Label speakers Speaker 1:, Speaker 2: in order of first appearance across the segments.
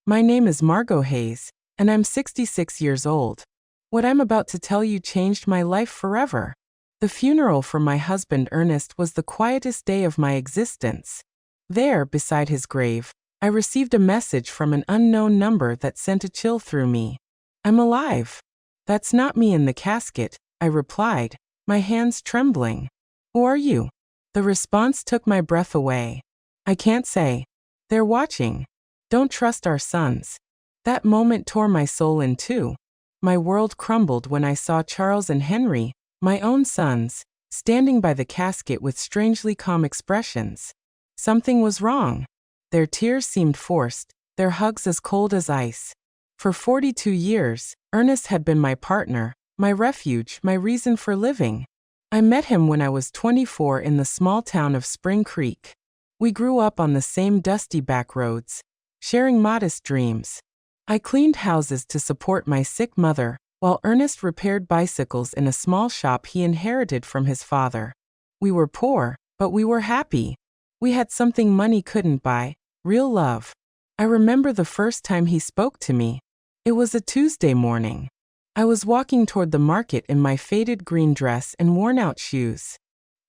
Speaker 1: My name is Margot Hayes, and I'm 66 years old. What I'm about to tell you changed my life forever. The funeral for my husband Ernest was the quietest day of my existence. There, beside his grave, I received a message from an unknown number that sent a chill through me. I'm alive. That's not me in the casket, I replied, my hands trembling. Who are you? The response took my breath away. I can't say. They're watching. Don't trust our sons. That moment tore my soul in two. My world crumbled when I saw Charles and Henry, my own sons, standing by the casket with strangely calm expressions. Something was wrong. Their tears seemed forced, their hugs as cold as ice. For 42 years, Ernest had been my partner, my refuge, my reason for living. I met him when I was 24 in the small town of Spring Creek. We grew up on the same dusty back roads, sharing modest dreams. I cleaned houses to support my sick mother, while Ernest repaired bicycles in a small shop he inherited from his father. We were poor, but we were happy. We had something money couldn't buy, real love. I remember the first time he spoke to me. It was a Tuesday morning. I was walking toward the market in my faded green dress and worn-out shoes.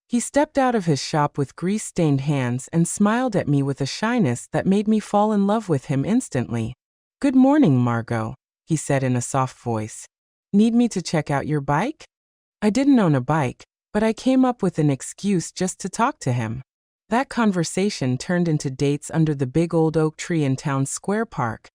Speaker 1: He stepped out of his shop with grease-stained hands and smiled at me with a shyness that made me fall in love with him instantly. "Good morning, Margot," he said in a soft voice. "Need me to check out your bike?" I didn't own a bike, but I came up with an excuse just to talk to him. That conversation turned into dates under the big old oak tree in town's square park,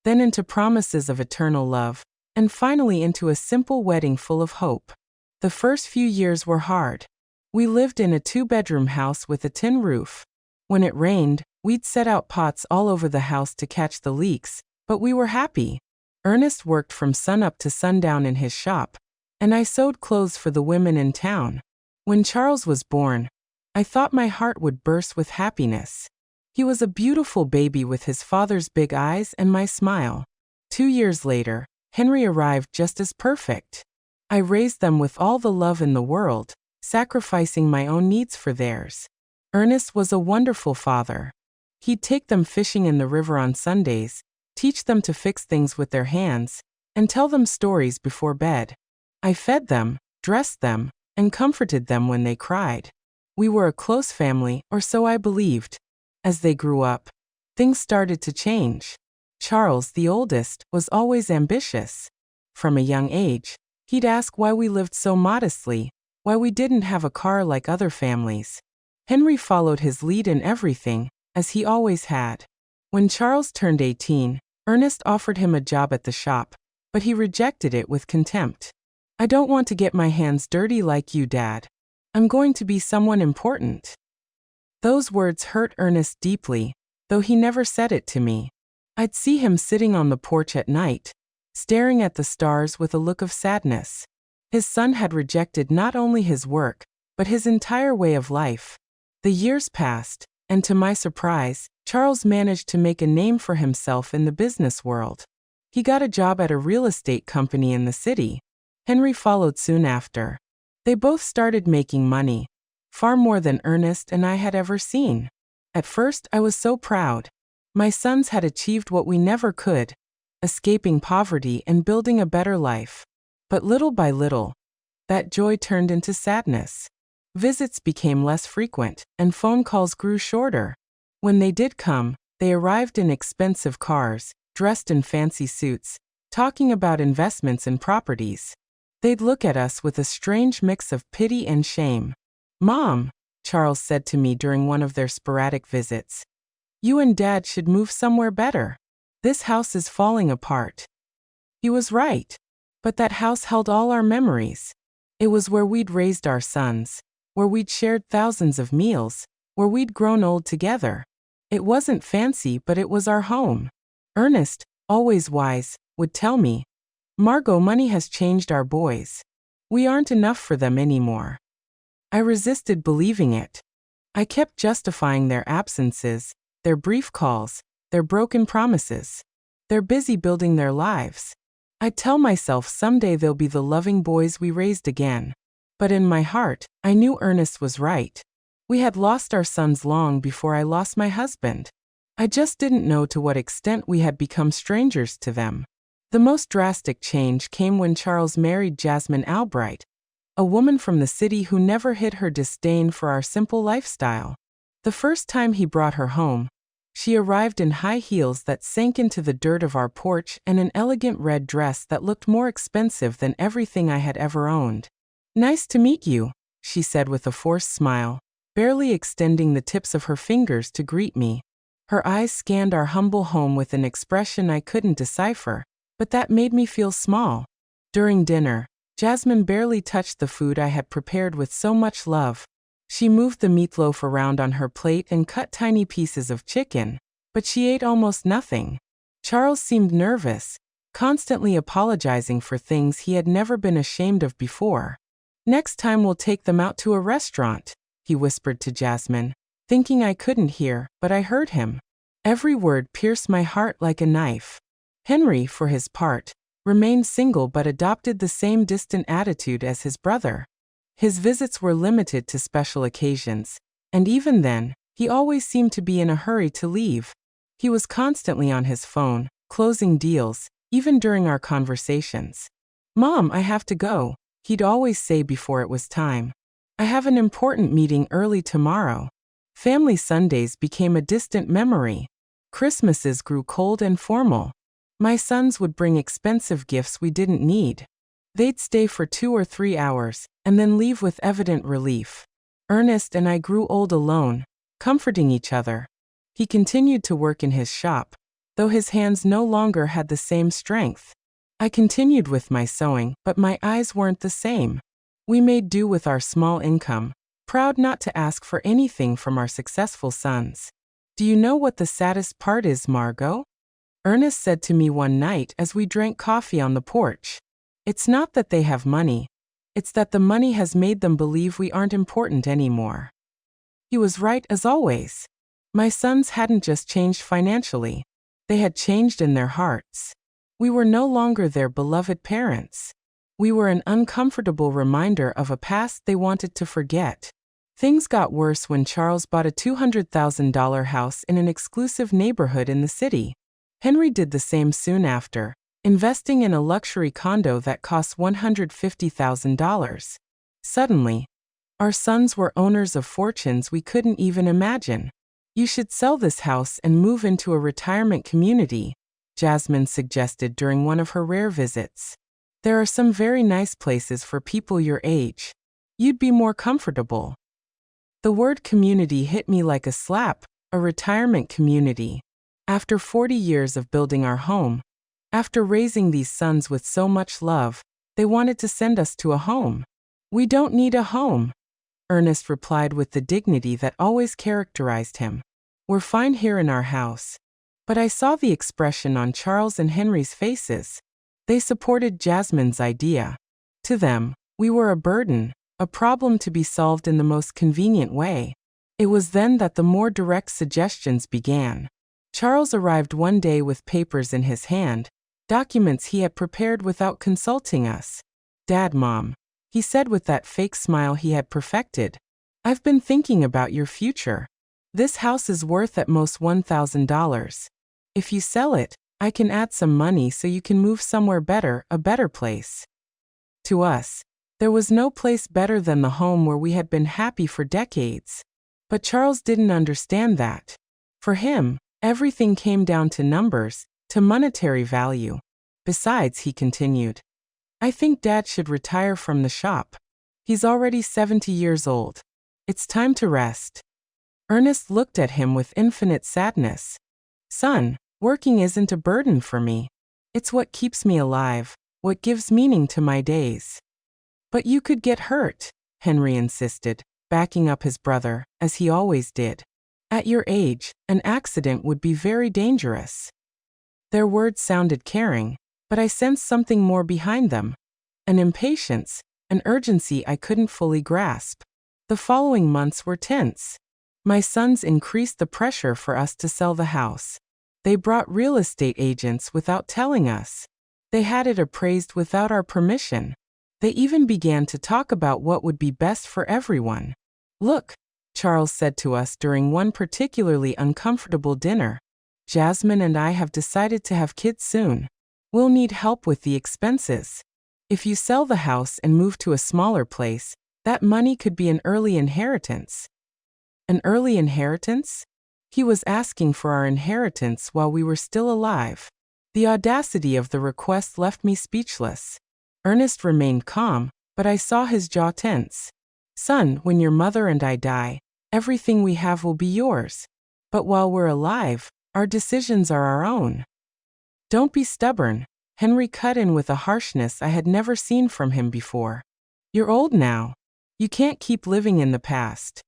Speaker 1: then into promises of eternal love, and finally into a simple wedding full of hope. The first few years were hard. We lived in a 2-bedroom house with a tin roof. When it rained, we'd set out pots all over the house to catch the leaks, but we were happy. Ernest worked from sunup to sundown in his shop, and I sewed clothes for the women in town. When Charles was born, I thought my heart would burst with happiness. He was a beautiful baby with his father's big eyes and my smile. 2 years later, Henry arrived just as perfect. I raised them with all the love in the world, sacrificing my own needs for theirs. Ernest was a wonderful father. He'd take them fishing in the river on Sundays, teach them to fix things with their hands, and tell them stories before bed. I fed them, dressed them, and comforted them when they cried. We were a close family, or so I believed. As they grew up, things started to change. Charles, the oldest, was always ambitious. From a young age, he'd ask why we lived so modestly, why we didn't have a car like other families. Henry followed his lead in everything, as he always had. When Charles turned 18, Ernest offered him a job at the shop, but he rejected it with contempt. "I don't want to get my hands dirty like you, Dad. I'm going to be someone important." Those words hurt Ernest deeply, though he never said it to me. I'd see him sitting on the porch at night, staring at the stars with a look of sadness. His son had rejected not only his work, but his entire way of life. The years passed, and to my surprise, Charles managed to make a name for himself in the business world. He got a job at a real estate company in the city. Henry followed soon after. They both started making money, far more than Ernest and I had ever seen. At first, I was so proud. My sons had achieved what we never could, escaping poverty and building a better life. But little by little, that joy turned into sadness. Visits became less frequent, and phone calls grew shorter. When they did come, they arrived in expensive cars, dressed in fancy suits, talking about investments and properties. They'd look at us with a strange mix of pity and shame. "Mom," Charles said to me during one of their sporadic visits, "you and Dad should move somewhere better. This house is falling apart." He was right. But that house held all our memories. It was where we'd raised our sons, where we'd shared thousands of meals, where we'd grown old together. It wasn't fancy, but it was our home. Ernest, always wise, would tell me, "Margot, money has changed our boys. We aren't enough for them anymore." I resisted believing it. I kept justifying their absences, their brief calls, their broken promises. They're busy building their lives. I'd tell myself someday they'll be the loving boys we raised again. But in my heart, I knew Ernest was right. We had lost our sons long before I lost my husband. I just didn't know to what extent we had become strangers to them. The most drastic change came when Charles married Jasmine Albright, a woman from the city who never hid her disdain for our simple lifestyle. The first time he brought her home, she arrived in high heels that sank into the dirt of our porch and an elegant red dress that looked more expensive than everything I had ever owned. "Nice to meet you," she said with a forced smile, barely extending the tips of her fingers to greet me. Her eyes scanned our humble home with an expression I couldn't decipher, but that made me feel small. During dinner, Jasmine barely touched the food I had prepared with so much love. She moved the meatloaf around on her plate and cut tiny pieces of chicken, but she ate almost nothing. Charles seemed nervous, constantly apologizing for things he had never been ashamed of before. "Next time we'll take them out to a restaurant," he whispered to Jasmine, thinking I couldn't hear, but I heard him. Every word pierced my heart like a knife. Henry, for his part, remained single but adopted the same distant attitude as his brother. His visits were limited to special occasions, and even then, he always seemed to be in a hurry to leave. He was constantly on his phone, closing deals, even during our conversations. "Mom, I have to go," he'd always say before it was time. "I have an important meeting early tomorrow." Family Sundays became a distant memory. Christmases grew cold and formal. My sons would bring expensive gifts we didn't need. They'd stay for 2 or 3 hours, and then leave with evident relief. Ernest and I grew old alone, comforting each other. He continued to work in his shop, though his hands no longer had the same strength. I continued with my sewing, but my eyes weren't the same. We made do with our small income, proud not to ask for anything from our successful sons. "Do you know what the saddest part is, Margot?" Ernest said to me one night as we drank coffee on the porch. "It's not that they have money. It's that the money has made them believe we aren't important anymore." He was right as always. My sons hadn't just changed financially. They had changed in their hearts. We were no longer their beloved parents. We were an uncomfortable reminder of a past they wanted to forget. Things got worse when Charles bought a $200,000 house in an exclusive neighborhood in the city. Henry did the same soon after, investing in a luxury condo that cost $150,000. Suddenly, our sons were owners of fortunes we couldn't even imagine. "You should sell this house and move into a retirement community," Jasmine suggested during one of her rare visits. "There are some very nice places for people your age. You'd be more comfortable." The word community hit me like a slap. A retirement community. After 40 years of building our home, after raising these sons with so much love, they wanted to send us to a home. "We don't need a home," Ernest replied with the dignity that always characterized him. "We're fine here in our house." But I saw the expression on Charles and Henry's faces. They supported Jasmine's idea. To them, we were a burden, a problem to be solved in the most convenient way. It was then that the more direct suggestions began. Charles arrived one day with papers in his hand, documents he had prepared without consulting us. "Dad, Mom," he said with that fake smile he had perfected, "I've been thinking about your future. This house is worth at most $1,000. If you sell it, I can add some money so you can move somewhere better, a better place." To us, there was no place better than the home where we had been happy for decades. But Charles didn't understand that. For him, everything came down to numbers, to monetary value. "Besides," he continued, "I think Dad should retire from the shop. He's already 70 years old. It's time to rest." Ernest looked at him with infinite sadness. "Son, working isn't a burden for me. It's what keeps me alive, what gives meaning to my days." "But you could get hurt," Henry insisted, backing up his brother, as he always did. "At your age, an accident would be very dangerous." Their words sounded caring, but I sensed something more behind them. An impatience, an urgency I couldn't fully grasp. The following months were tense. My sons increased the pressure for us to sell the house. They brought real estate agents without telling us. They had it appraised without our permission. They even began to talk about what would be best for everyone. "Look," Charles said to us during one particularly uncomfortable dinner, Jasmine and I have decided to have kids soon. We'll need help with the expenses. If you sell the house and move to a smaller place, that money could be an early inheritance." An early inheritance? He was asking for our inheritance while we were still alive. The audacity of the request left me speechless. Ernest remained calm, but I saw his jaw tense. "Son, when your mother and I die, everything we have will be yours. But while we're alive, our decisions are our own." "Don't be stubborn," Henry cut in with a harshness I had never seen from him before. "You're old now. You can't keep living in the past."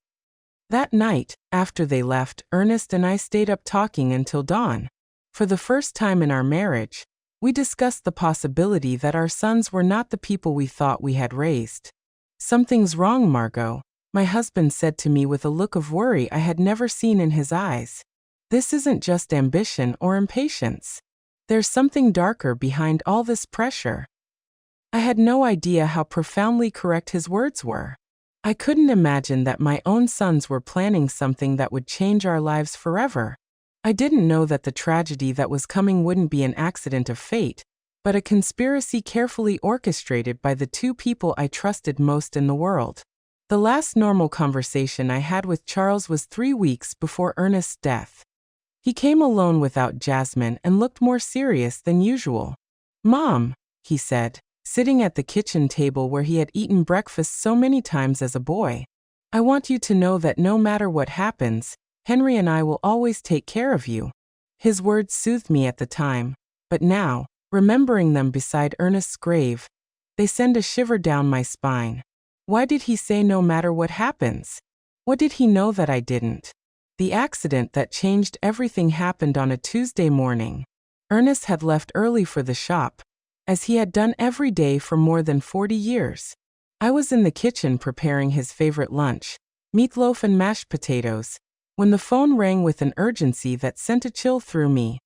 Speaker 1: That night, after they left, Ernest and I stayed up talking until dawn. For the first time in our marriage, we discussed the possibility that our sons were not the people we thought we had raised. "Something's wrong, Margot," my husband said to me with a look of worry I had never seen in his eyes. "This isn't just ambition or impatience. There's something darker behind all this pressure." I had no idea how profoundly correct his words were. I couldn't imagine that my own sons were planning something that would change our lives forever. I didn't know that the tragedy that was coming wouldn't be an accident of fate, but a conspiracy carefully orchestrated by the two people I trusted most in the world. The last normal conversation I had with Charles was 3 weeks before Ernest's death. He came alone without Jasmine and looked more serious than usual. "Mom," he said, sitting at the kitchen table where he had eaten breakfast so many times as a boy, "I want you to know that no matter what happens, Henry and I will always take care of you." His words soothed me at the time, but now, remembering them beside Ernest's grave, they send a shiver down my spine. Why did he say no matter what happens? What did he know that I didn't? The accident that changed everything happened on a Tuesday morning. Ernest had left early for the shop, as he had done every day for more than 40 years. I was in the kitchen preparing his favorite lunch, meatloaf and mashed potatoes, when the phone rang with an urgency that sent a chill through me.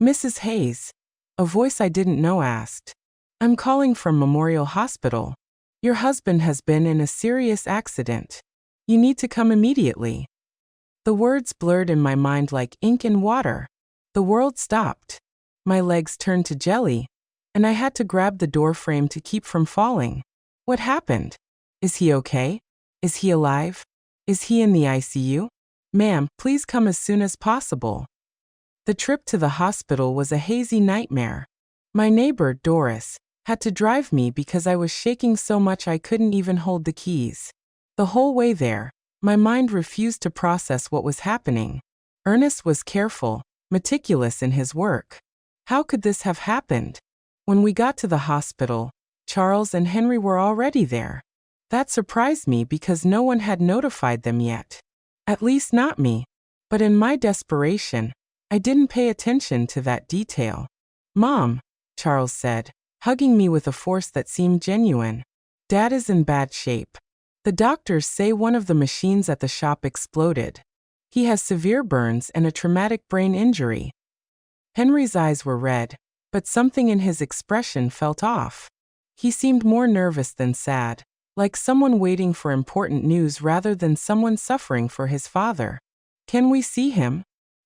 Speaker 1: "Mrs. Hayes," a voice I didn't know asked. "I'm calling from Memorial Hospital. Your husband has been in a serious accident. You need to come immediately." The words blurred in my mind like ink and water. The world stopped. My legs turned to jelly, and I had to grab the door frame to keep from falling. What happened? Is he okay? Is he alive? Is he in the ICU? "Ma'am, please come as soon as possible." The trip to the hospital was a hazy nightmare. My neighbor, Doris, had to drive me because I was shaking so much I couldn't even hold the keys. The whole way there, my mind refused to process what was happening. Ernest was careful, meticulous in his work. How could this have happened? When we got to the hospital, Charles and Henry were already there. That surprised me because no one had notified them yet. At least not me. But in my desperation, I didn't pay attention to that detail. "Mom," Charles said, hugging me with a force that seemed genuine, "Dad is in bad shape. The doctors say one of the machines at the shop exploded. He has severe burns and a traumatic brain injury." Henry's eyes were red, but something in his expression felt off. He seemed more nervous than sad, like someone waiting for important news rather than someone suffering for his father. "Can we see him?"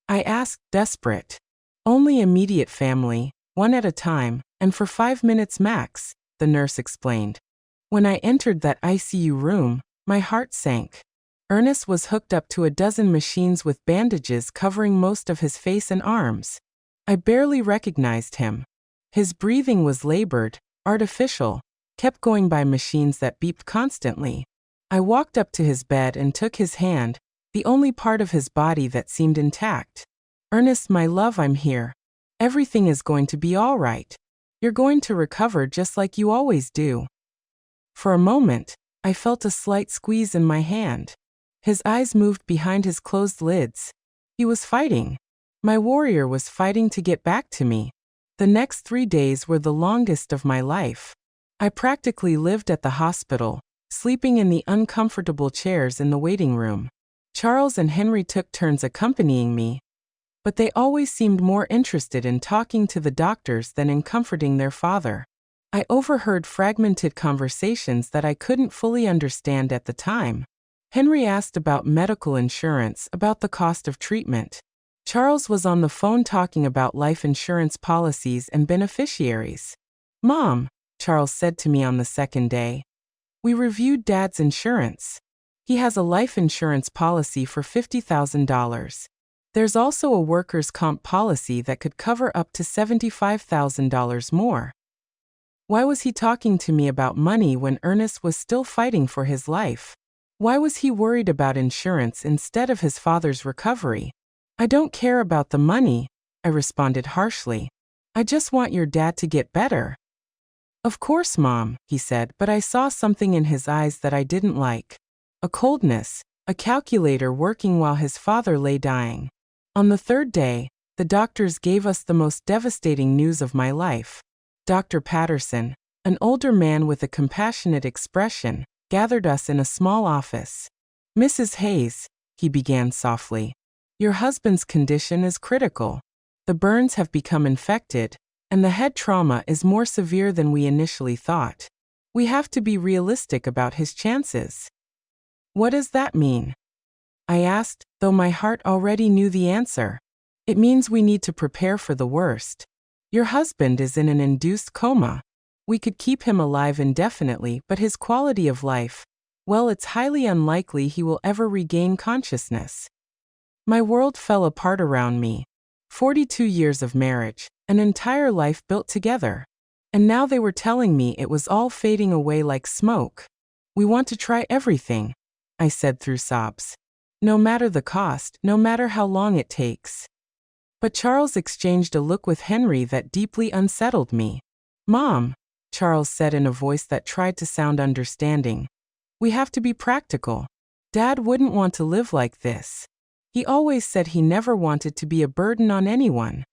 Speaker 1: I asked, desperate. "Only immediate family, one at a time, and for 5 minutes max," the nurse explained. When I entered that ICU room, my heart sank. Ernest was hooked up to a dozen machines with bandages covering most of his face and arms. I barely recognized him. His breathing was labored, artificial, kept going by machines that beeped constantly. I walked up to his bed and took his hand, the only part of his body that seemed intact. "Ernest, my love, I'm here. Everything is going to be all right. You're going to recover just like you always do." For a moment, I felt a slight squeeze in my hand. His eyes moved behind his closed lids. He was fighting. My warrior was fighting to get back to me. The next 3 days were the longest of my life. I practically lived at the hospital, sleeping in the uncomfortable chairs in the waiting room. Charles and Henry took turns accompanying me, but they always seemed more interested in talking to the doctors than in comforting their father. I overheard fragmented conversations that I couldn't fully understand at the time. Henry asked about medical insurance, about the cost of treatment. Charles was on the phone talking about life insurance policies and beneficiaries. Mom, Charles said to me on the second day, we reviewed Dad's insurance. He has a life insurance policy for $50,000. There's also a workers' comp policy that could cover up to $75,000 more. Why was he talking to me about money when Ernest was still fighting for his life? Why was he worried about insurance instead of his father's recovery? I don't care about the money, I responded harshly. I just want your dad to get better. Of course, Mom, he said, but I saw something in his eyes that I didn't like. A coldness, a calculator working while his father lay dying. On the third day, the doctors gave us the most devastating news of my life. Dr. Patterson, an older man with a compassionate expression, gathered us in a small office. Mrs. Hayes, he began softly, your husband's condition is critical. The burns have become infected, and the head trauma is more severe than we initially thought. We have to be realistic about his chances. What does that mean? I asked, though my heart already knew the answer. It means we need to prepare for the worst. Your husband is in an induced coma. We could keep him alive indefinitely, but his quality of life, well, it's highly unlikely he will ever regain consciousness. My world fell apart around me. 42 years of marriage, an entire life built together. And now they were telling me it was all fading away like smoke. We want to try everything, I said through sobs. No matter the cost, no matter how long it takes. But Charles exchanged a look with Henry that deeply unsettled me. Mom, Charles said in a voice that tried to sound understanding. We have to be practical. Dad wouldn't want to live like this. He always said he never wanted to be a burden on anyone.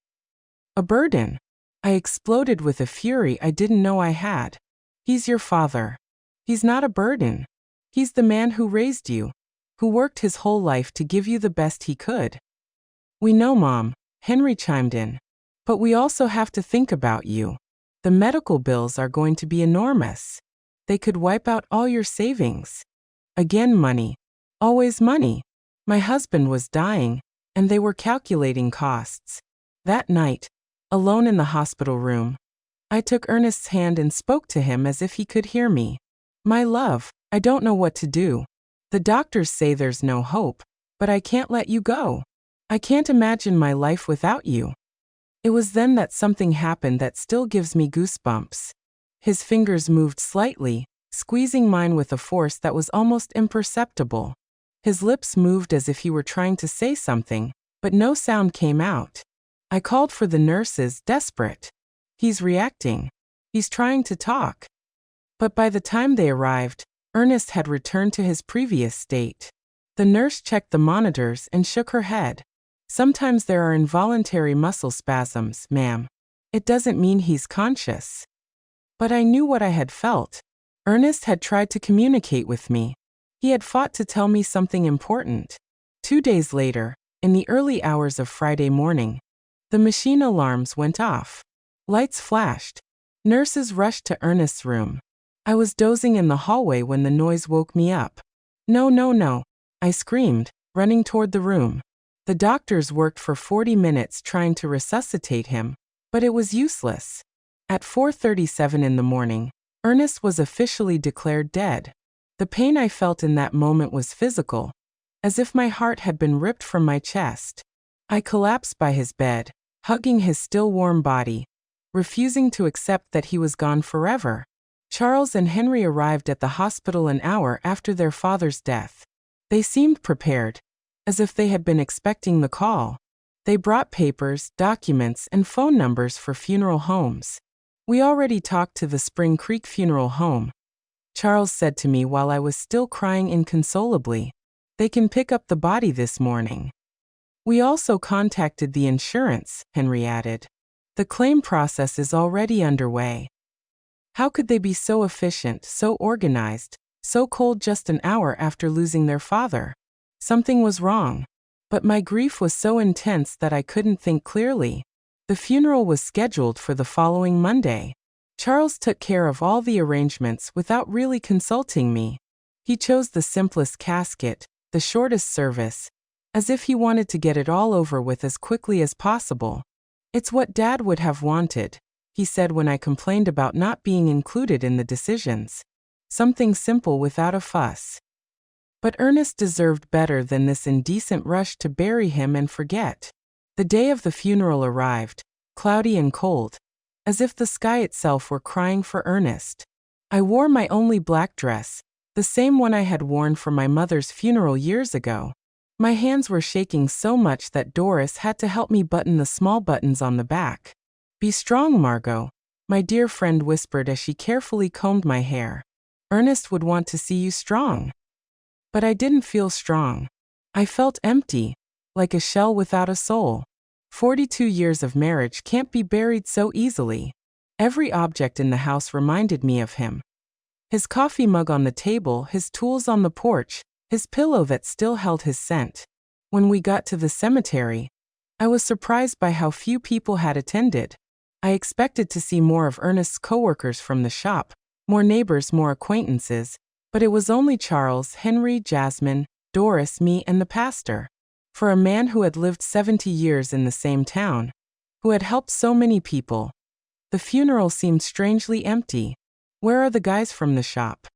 Speaker 1: A burden? I exploded with a fury I didn't know I had. He's your father. He's not a burden. He's the man who raised you, who worked his whole life to give you the best he could. We know, Mom, Henry chimed in. But we also have to think about you. The medical bills are going to be enormous. They could wipe out all your savings. Again, money. Always money. My husband was dying, and they were calculating costs. That night, alone in the hospital room, I took Ernest's hand and spoke to him as if he could hear me. My love, I don't know what to do. The doctors say there's no hope, but I can't let you go. I can't imagine my life without you. It was then that something happened that still gives me goosebumps. His fingers moved slightly, squeezing mine with a force that was almost imperceptible. His lips moved as if he were trying to say something, but no sound came out. I called for the nurses, desperate. He's reacting. He's trying to talk. But by the time they arrived, Ernest had returned to his previous state. The nurse checked the monitors and shook her head. Sometimes there are involuntary muscle spasms, ma'am. It doesn't mean he's conscious. But I knew what I had felt. Ernest had tried to communicate with me. He had fought to tell me something important. 2 days later, in the early hours of Friday morning, the machine alarms went off. Lights flashed. Nurses rushed to Ernest's room. I was dozing in the hallway when the noise woke me up. No, no, no, I screamed, running toward the room. The doctors worked for 40 minutes trying to resuscitate him, but it was useless. At 4:37 in the morning, Ernest was officially declared dead. The pain I felt in that moment was physical, as if my heart had been ripped from my chest. I collapsed by his bed, hugging his still warm body, refusing to accept that he was gone forever. Charles and Henry arrived at the hospital an hour after their father's death. They seemed prepared, as if they had been expecting the call. They brought papers, documents, and phone numbers for funeral homes. We already talked to the Spring Creek Funeral Home, Charles said to me while I was still crying inconsolably. They can pick up the body this morning. We also contacted the insurance, Henry added. The claim process is already underway. How could they be so efficient, so organized, so cold just an hour after losing their father? Something was wrong. But my grief was so intense that I couldn't think clearly. The funeral was scheduled for the following Monday. Charles took care of all the arrangements without really consulting me. He chose the simplest casket, the shortest service, as if he wanted to get it all over with as quickly as possible. "It's what Dad would have wanted," he said when I complained about not being included in the decisions. "Something simple without a fuss." But Ernest deserved better than this indecent rush to bury him and forget. The day of the funeral arrived, cloudy and cold, as if the sky itself were crying for Ernest. I wore my only black dress, the same one I had worn for my mother's funeral years ago. My hands were shaking so much that Doris had to help me button the small buttons on the back. "Be strong, Margot," my dear friend whispered as she carefully combed my hair. "Ernest would want to see you strong." But I didn't feel strong. I felt empty, like a shell without a soul. 42 years of marriage can't be buried so easily. Every object in the house reminded me of him. His coffee mug on the table, his tools on the porch, his pillow that still held his scent. When we got to the cemetery, I was surprised by how few people had attended. I expected to see more of Ernest's coworkers from the shop, more neighbors, more acquaintances, but it was only Charles, Henry, Jasmine, Doris, me, and the pastor. For a man who had lived 70 years in the same town, who had helped so many people, the funeral seemed strangely empty. "Where are the guys from the shop?"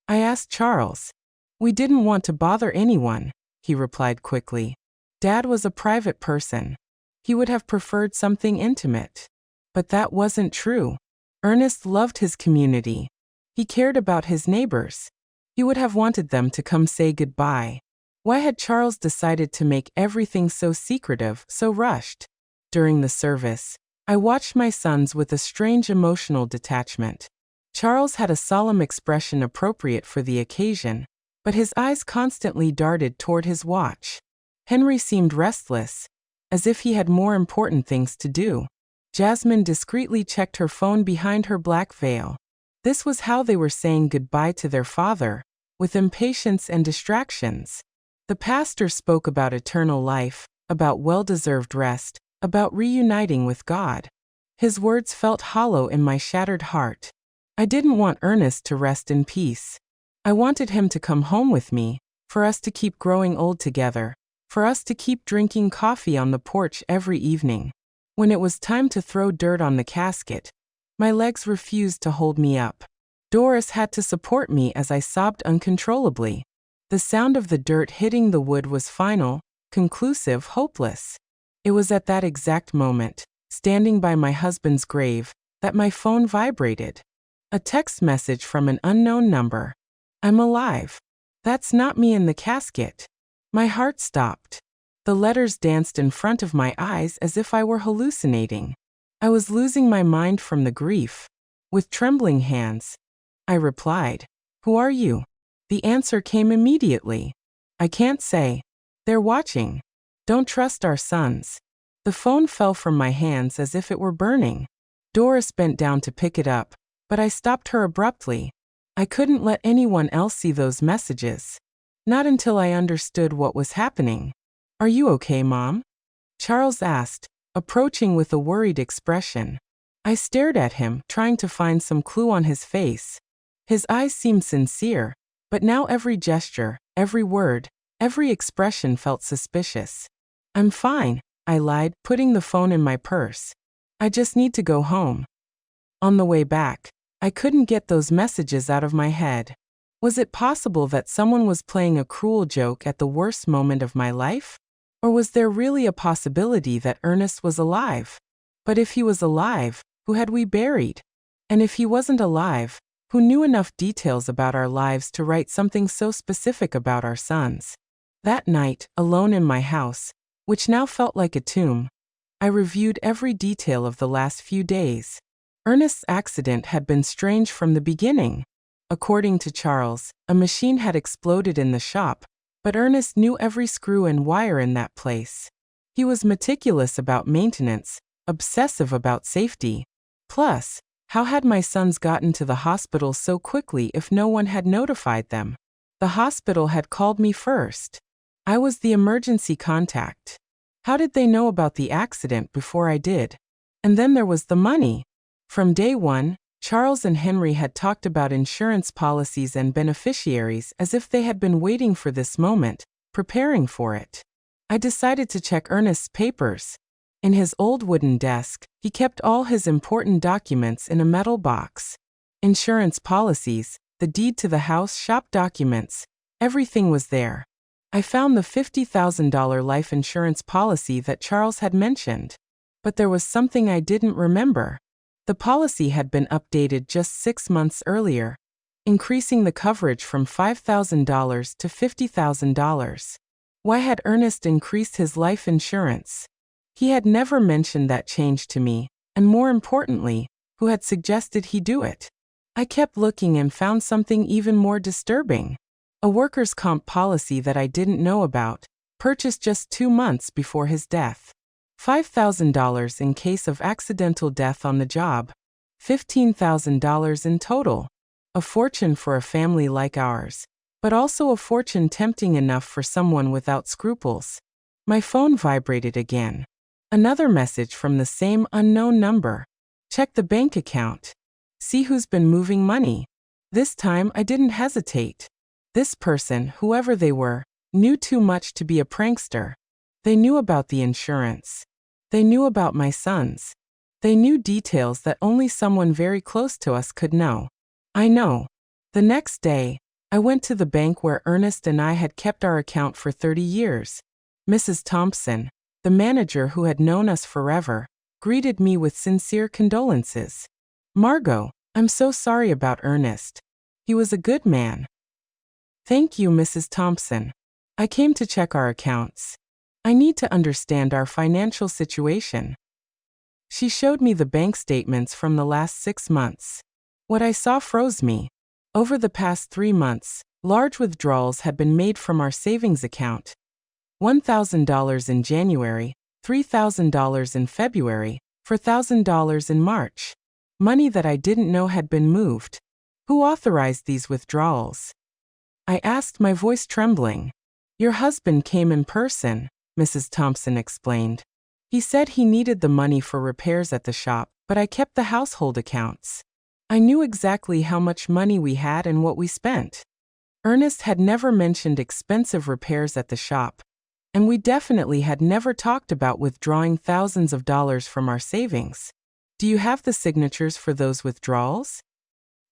Speaker 1: I asked Charles. "We didn't want to bother anyone," he replied quickly. "Dad was a private person. He would have preferred something intimate." But that wasn't true. Ernest loved his community. He cared about his neighbors. He would have wanted them to come say goodbye. Why had Charles decided to make everything so secretive, so rushed? During the service, I watched my sons with a strange emotional detachment. Charles had a solemn expression appropriate for the occasion, but his eyes constantly darted toward his watch. Henry seemed restless, as if he had more important things to do. Jasmine discreetly checked her phone behind her black veil. This was how they were saying goodbye to their father, with impatience and distractions. The pastor spoke about eternal life, about well-deserved rest, about reuniting with God. His words felt hollow in my shattered heart. I didn't want Ernest to rest in peace. I wanted him to come home with me, for us to keep growing old together, for us to keep drinking coffee on the porch every evening. When it was time to throw dirt on the casket, my legs refused to hold me up. Doris had to support me as I sobbed uncontrollably. The sound of the dirt hitting the wood was final, conclusive, hopeless. It was at that exact moment, standing by my husband's grave, that my phone vibrated. A text message from an unknown number. "I'm alive. That's not me in the casket." My heart stopped. The letters danced in front of my eyes as if I were hallucinating. I was losing my mind from the grief. With trembling hands, I replied, "Who are you?" The answer came immediately. "I can't say. They're watching. Don't trust our sons." The phone fell from my hands as if it were burning. Doris bent down to pick it up, but I stopped her abruptly. I couldn't let anyone else see those messages. Not until I understood what was happening. "Are you okay, Mom?" Charles asked, approaching with a worried expression. I stared at him, trying to find some clue on his face. His eyes seemed sincere, but now every gesture, every word, every expression felt suspicious. "I'm fine," I lied, putting the phone in my purse. "I just need to go home." On the way back, I couldn't get those messages out of my head. Was it possible that someone was playing a cruel joke at the worst moment of my life? Or was there really a possibility that Ernest was alive? But if he was alive, who had we buried? And if he wasn't alive, who knew enough details about our lives to write something so specific about our sons? That night, alone in my house, which now felt like a tomb, I reviewed every detail of the last few days. Ernest's accident had been strange from the beginning. According to Charles, a machine had exploded in the shop, but Ernest knew every screw and wire in that place. He was meticulous about maintenance, obsessive about safety. Plus, how had my sons gotten to the hospital so quickly if no one had notified them? The hospital had called me first. I was the emergency contact. How did they know about the accident before I did? And then there was the money. From day one, Charles and Henry had talked about insurance policies and beneficiaries as if they had been waiting for this moment, preparing for it. I decided to check Ernest's papers. In his old wooden desk, he kept all his important documents in a metal box. Insurance policies, the deed to the house, shop documents, everything was there. I found the $50,000 life insurance policy that Charles had mentioned. But there was something I didn't remember. The policy had been updated just 6 months earlier, increasing the coverage from $5,000 to $50,000. Why had Ernest increased his life insurance? He had never mentioned that change to me, and more importantly, who had suggested he do it? I kept looking and found something even more disturbing. A workers' comp policy that I didn't know about, purchased just 2 months before his death. $5,000 in case of accidental death on the job. $15,000 in total. A fortune for a family like ours, but also a fortune tempting enough for someone without scruples. My phone vibrated again. Another message from the same unknown number. Check the bank account. See who's been moving money. This time I didn't hesitate. This person, whoever they were, knew too much to be a prankster. They knew about the insurance. They knew about my sons. They knew details that only someone very close to us could know. I know. The next day, I went to the bank where Ernest and I had kept our account for 30 years. Mrs. Thompson, the manager who had known us forever, greeted me with sincere condolences. "Margot, I'm so sorry about Ernest. He was a good man." "Thank you, Mrs. Thompson. I came to check our accounts. I need to understand our financial situation." She showed me the bank statements from the last 6 months. What I saw froze me. Over the past 3 months, large withdrawals had been made from our savings account. $1,000 in January, $3,000 in February, $4,000 in March. Money that I didn't know had been moved. Who authorized these withdrawals? I asked, my voice trembling. "Your husband came in person," Mrs. Thompson explained. "He said he needed the money for repairs at the shop, but I kept the household accounts. I knew exactly how much money we had and what we spent." Ernest had never mentioned expensive repairs at the shop, and we definitely had never talked about withdrawing thousands of dollars from our savings. "Do you have the signatures for those withdrawals?"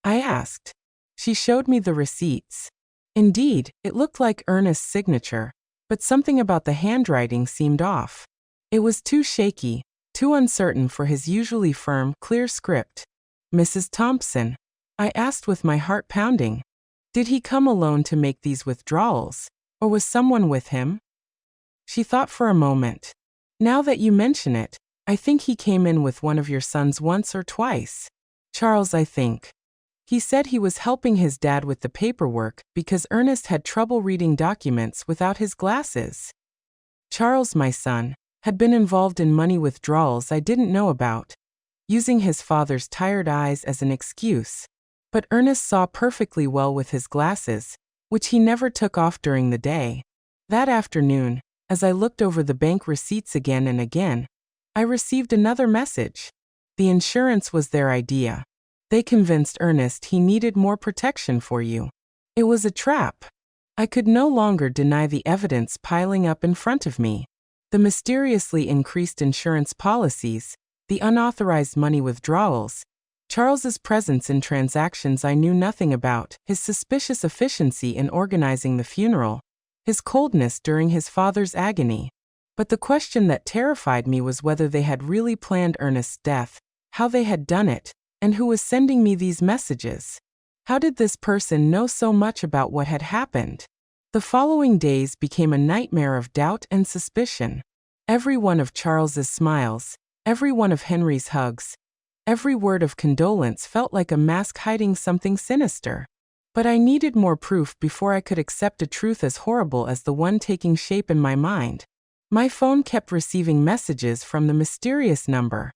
Speaker 1: I asked. She showed me the receipts. Indeed, it looked like Ernest's signature, but something about the handwriting seemed off. It was too shaky, too uncertain for his usually firm, clear script. "Mrs. Thompson," I asked with my heart pounding, "did he come alone to make these withdrawals, or was someone with him?" She thought for a moment. "Now that you mention it, I think he came in with one of your sons once or twice. Charles, I think. He said he was helping his dad with the paperwork because Ernest had trouble reading documents without his glasses. Charles, my son, had been involved in money withdrawals I didn't know about, using his father's tired eyes as an excuse. But Ernest saw perfectly well with his glasses, which he never took off during the day. That afternoon, as I looked over the bank receipts again and again, I received another message. The insurance was their idea. They convinced Ernest he needed more protection for you. It was a trap. I could no longer deny the evidence piling up in front of me. The mysteriously increased insurance policies, the unauthorized money withdrawals, Charles's presence in transactions I knew nothing about, his suspicious efficiency in organizing the funeral, his coldness during his father's agony. But the question that terrified me was whether they had really planned Ernest's death, how they had done it, and who was sending me these messages. How did this person know so much about what had happened? The following days became a nightmare of doubt and suspicion. Every one of Charles's smiles, every one of Henry's hugs, every word of condolence felt like a mask hiding something sinister. But I needed more proof before I could accept a truth as horrible as the one taking shape in my mind. My phone kept receiving messages from the mysterious number.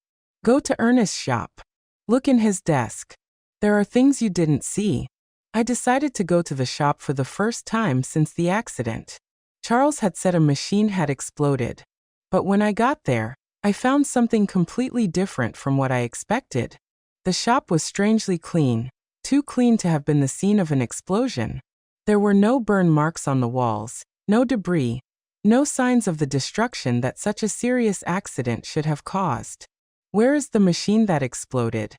Speaker 1: "Go to Ernest's shop. Look in his desk. There are things you didn't see." I decided to go to the shop for the first time since the accident. Charles had said a machine had exploded. But when I got there, I found something completely different from what I expected. The shop was strangely clean, too clean to have been the scene of an explosion. There were no burn marks on the walls, no debris, No signs of the destruction that such a serious accident should have caused. Where is the machine that exploded?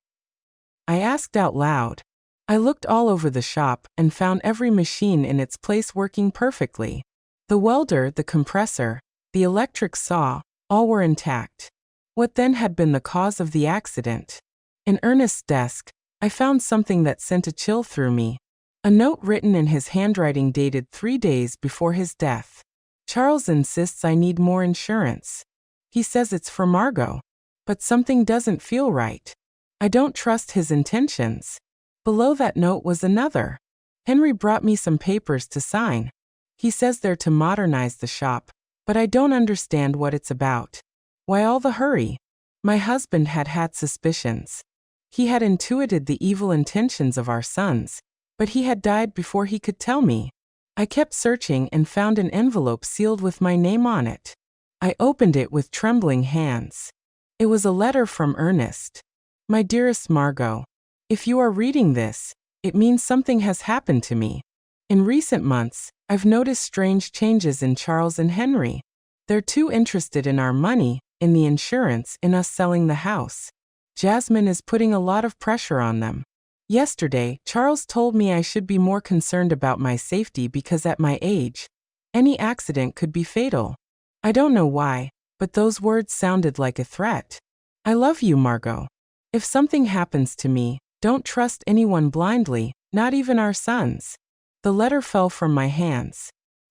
Speaker 1: I asked out loud. I looked all over the shop and found every machine in its place working perfectly. The welder, the compressor, the electric saw, all were intact. What then had been the cause of the accident? In Ernest's desk, I found something that sent a chill through me. A note written in his handwriting dated 3 days before his death. Charles insists I need more insurance. He says it's for Margot. But something doesn't feel right. I don't trust his intentions. Below that note was another. Henry brought me some papers to sign. He says they're to modernize the shop, but I don't understand what it's about. Why all the hurry? My husband had suspicions. He had intuited the evil intentions of our sons, but he had died before he could tell me. I kept searching and found an envelope sealed with my name on it. I opened it with trembling hands. It was a letter from Ernest. My dearest Margot, if you are reading this, it means something has happened to me. In recent months, I've noticed strange changes in Charles and Henry. They're too interested in our money, in the insurance, in us selling the house. Jasmine is putting a lot of pressure on them. Yesterday, Charles told me I should be more concerned about my safety because at my age, any accident could be fatal. I don't know why, but those words sounded like a threat. I love you, Margot. If something happens to me, don't trust anyone blindly, not even our sons. The letter fell from my hands.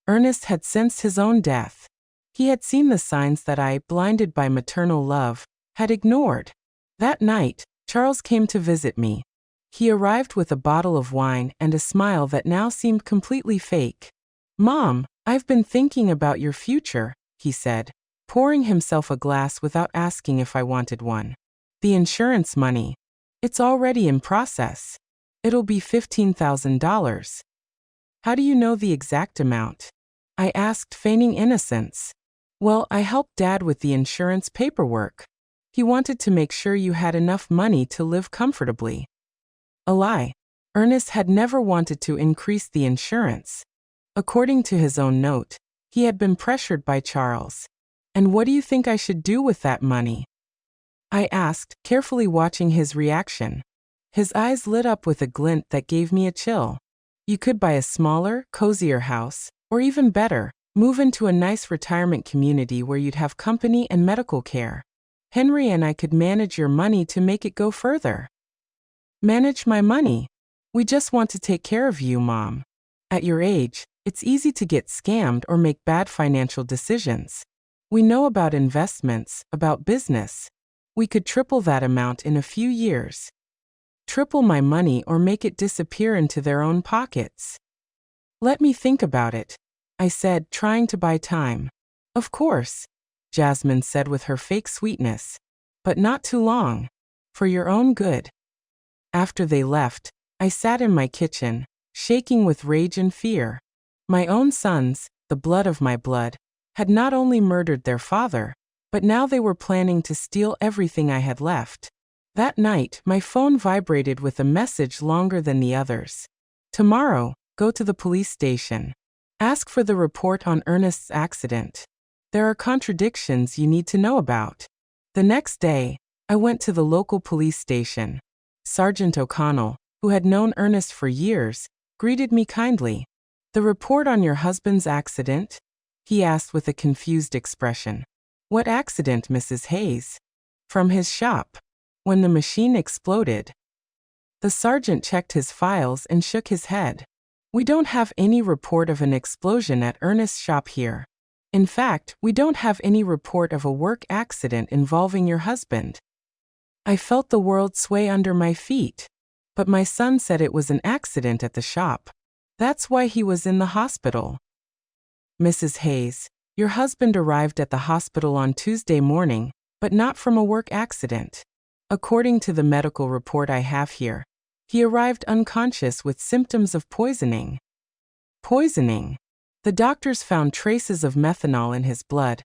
Speaker 1: Ernest had sensed his own death. He had seen the signs that I, blinded by maternal love, had ignored. That night, Charles came to visit me. He arrived with a bottle of wine and a smile that now seemed completely fake. Mom, I've been thinking about your future, he said, pouring himself a glass without asking if I wanted one. The insurance money. It's already in process. It'll be $15,000. How do you know the exact amount? I asked, feigning innocence. Well, I helped Dad with the insurance paperwork. He wanted to make sure you had enough money to live comfortably. A lie. Ernest had never wanted to increase the insurance. According to his own note, he had been pressured by Charles. And what do you think I should do with that money? I asked, carefully watching his reaction. His eyes lit up with a glint that gave me a chill. You could buy a smaller, cozier house, or even better, move into a nice retirement community where you'd have company and medical care. Henry and I could manage your money to make it go further. Manage my money? We just want to take care of you, Mom. At your age, it's easy to get scammed or make bad financial decisions. We know about investments, about business. We could triple that amount in a few years. Triple my money or make it disappear into their own pockets. Let me think about it, I said, trying to buy time. Of course, Jasmine said with her fake sweetness. But not too long. For your own good. After they left, I sat in my kitchen, shaking with rage and fear. My own sons, the blood of my blood, had not only murdered their father, but now they were planning to steal everything I had left. That night, my phone vibrated with a message longer than the others. Tomorrow, go to the police station. Ask for the report on Ernest's accident. There are contradictions you need to know about. The next day, I went to the local police station. Sergeant O'Connell, who had known Ernest for years, greeted me kindly. The report on your husband's accident? He asked with a confused expression. What accident, Mrs. Hayes? From his shop. When the machine exploded. The sergeant checked his files and shook his head. We don't have any report of an explosion at Ernest's shop here. In fact, we don't have any report of a work accident involving your husband. I felt the world sway under my feet. But my son said it was an accident at the shop. That's why he was in the hospital. Mrs. Hayes, your husband arrived at the hospital on Tuesday morning, but not from a work accident. According to the medical report I have here, he arrived unconscious with symptoms of poisoning. Poisoning. The doctors found traces of methanol in his blood,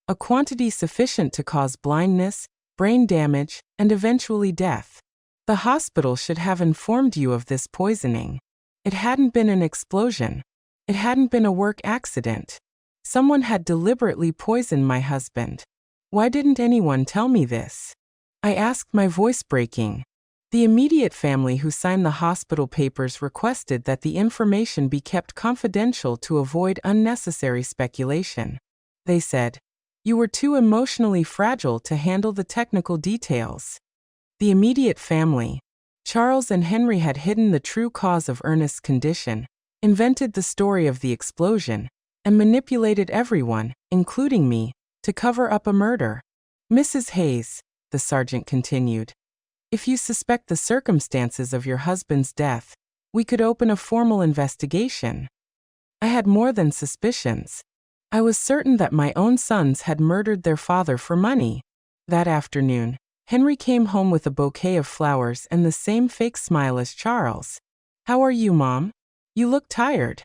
Speaker 1: a quantity sufficient to cause blindness, brain damage, and eventually death. The hospital should have informed you of this poisoning. It hadn't been an explosion. It hadn't been a work accident. Someone had deliberately poisoned my husband. Why didn't anyone tell me this? I asked, my voice breaking. The immediate family who signed the hospital papers requested that the information be kept confidential to avoid unnecessary speculation. They said, "You were too emotionally fragile to handle the technical details." The immediate family. Charles and Henry had hidden the true cause of Ernest's condition, invented the story of the explosion, and manipulated everyone, including me, to cover up a murder. Mrs. Hayes, the sergeant continued, if you suspect the circumstances of your husband's death, we could open a formal investigation. I had more than suspicions. I was certain that my own sons had murdered their father for money. That afternoon, Henry came home with a bouquet of flowers and the same fake smile as Charles. "How are you, Mom? You look tired."